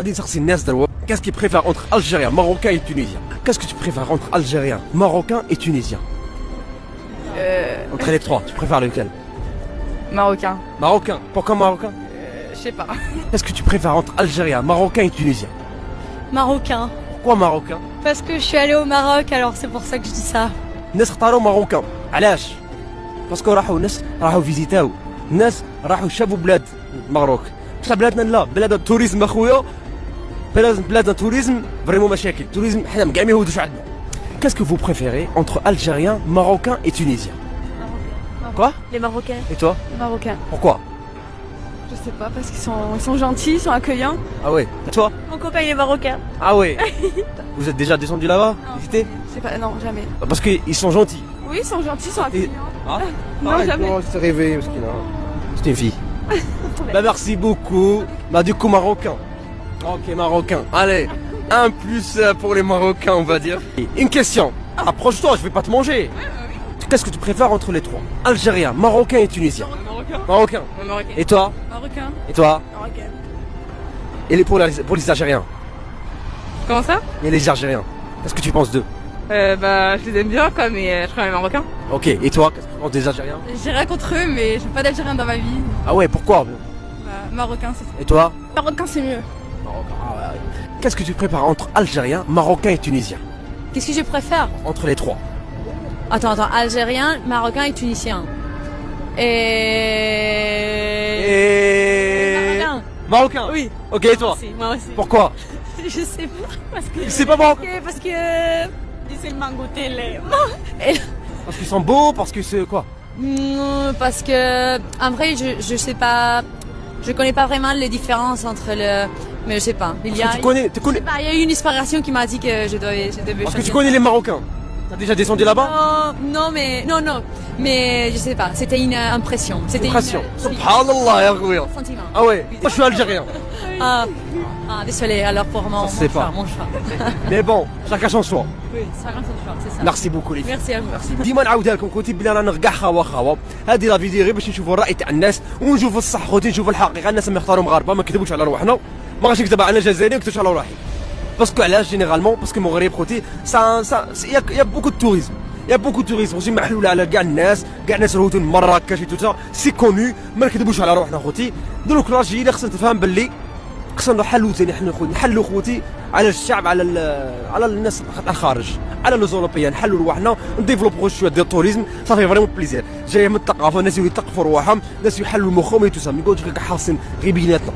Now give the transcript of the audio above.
غادي نسقسي الناس دابا qu'est-ce qui préfère entre Algérien, Marocain et Tunisien. Qu'est-ce que tu préfères entre Algérien, Marocain et Tunisien? Entre les trois, tu préfères lequel? Marocain. Marocain. Pourquoi Marocain? Je sais pas. Qu'est-ce que tu préfères entre Algérien, Marocain et Tunisien? Marocain. Pourquoi Marocain? Parce que je suis allée au Maroc, alors c'est pour ça que je dis ça. الناس اختاروا ماروكان علاش؟ باسكو راحوا ناس راحوا فيزيتاو الناس راحوا شافوا بلاد المغرب بصح بلادنا لا بلاد التوريزم اخويا بلاد التوريزم فريمون مشاكل التوريزم حنا كاع ما يهودوش عندنا. Qu'est-ce que vous préférez entre Algériens, Marocains et Tunisiens? Quoi? Les Marocains. Et toi? Marocain. Pourquoi? Je sais pas, parce qu'ils sont gentils, ils sont accueillants. Ah ouais. Et toi? Mon copain il est marocain. Ah ouais. Vous êtes déjà descendu là-bas? Visiter? Je sais pas, non, jamais. Parce qu'ils sont gentils. Oui, ils sont gentils, ils sont accueillants. Ah? Non, jamais. C'est rêvé, parce qu'il a... C'est une fille. Bah merci beaucoup. Bah du coup marocain. Ok marocain. Allez, un plus pour les Marocains on va dire. Une question. Approche-toi, je vais pas te manger. Qu'est-ce que tu préfères entre les trois? Algérien, Marocain et Tunisien. Marocain. Marocain. Marocain. Et toi? Marocain. Et toi? Marocain. Et pour les Algériens? Comment ça? Et les Algériens? Qu'est-ce que tu penses d'eux? Bah, je les aime bien, quoi, mais je préfère les Marocains. Ok, et toi? Qu'est-ce que tu penses des Algériens? J'ai rien contre eux, mais je veux pas d'Algériens dans ma vie. Ah ouais, pourquoi? Bah, Marocain, c'est Et toi? Marocain, c'est mieux. Marocain. Ah ouais. Qu'est-ce que tu prépares entre Algériens, Marocains et Tunisiens? Qu'est-ce que je préfère? Entre les trois. Attends, Algérien, Marocain et Tunisien. Et... Marocain. Marocain? Oui. Ok, et toi? Moi aussi. Pourquoi? Je sais pas. Parce que... C'est pas marocain? Parce que... C'est le mango télé. Parce qu'ils sont beaux, parce que c'est quoi? Non, parce que... En vrai, je sais pas... Je connais pas vraiment les différences entre le... Mais je sais pas. Il y a... Tu connais... Je sais pas, il y a eu une inspiration qui m'a dit que je devais Parce que choisir. tu connais les Marocains. T'as déjà descendu là-bas? Non, mais... Non. Mais je sais pas, c'était une impression. C'était Impression. une... Subhanallah, ya khouya. Sentiment. Ah ouais, moi je suis algérien. Ah, désolé alors pour mon Ça se sait choix, pas. mon choix. Mais bon, chacun son choix. Oui, chacun son choix, c'est ça. Merci beaucoup les filles. Merci à vous. ديما نعاودها لكم كنتي بلي رانا كاع خوا هذه لا فيديو غير باش نشوفوا الراي تاع الناس ونشوفوا الصح خوتي نشوفوا الحقيقه الناس اللي يختاروا مغاربه ما كذبوش على روحنا ما غاش نكذب على جزائري ونكذبش على روحي باسكو علاش جينيرالمون باسكو المغرب خوتي يا بوكو دو توريزم يا بوكو توريزم خوتي محلول على كاع الناس الهوتون مراكش تو سي كونو ما نكذبوش على روحنا خوتي دروك راجلين خصنا تفهم باللي خصنا نحلوا ثاني حنا خوتي نحلوا خوتي على الشعب على الناس الخارج على لي زوروبيان نحلوا رواحنا نديفلوبو شويه ديال التوريزم صافي فريمون بليزير جايه من الثقافه الناس يثقفوا رواحهم الناس يحلوا مخهم ويتوسم يقولوا كاع حاصين غير بيناتنا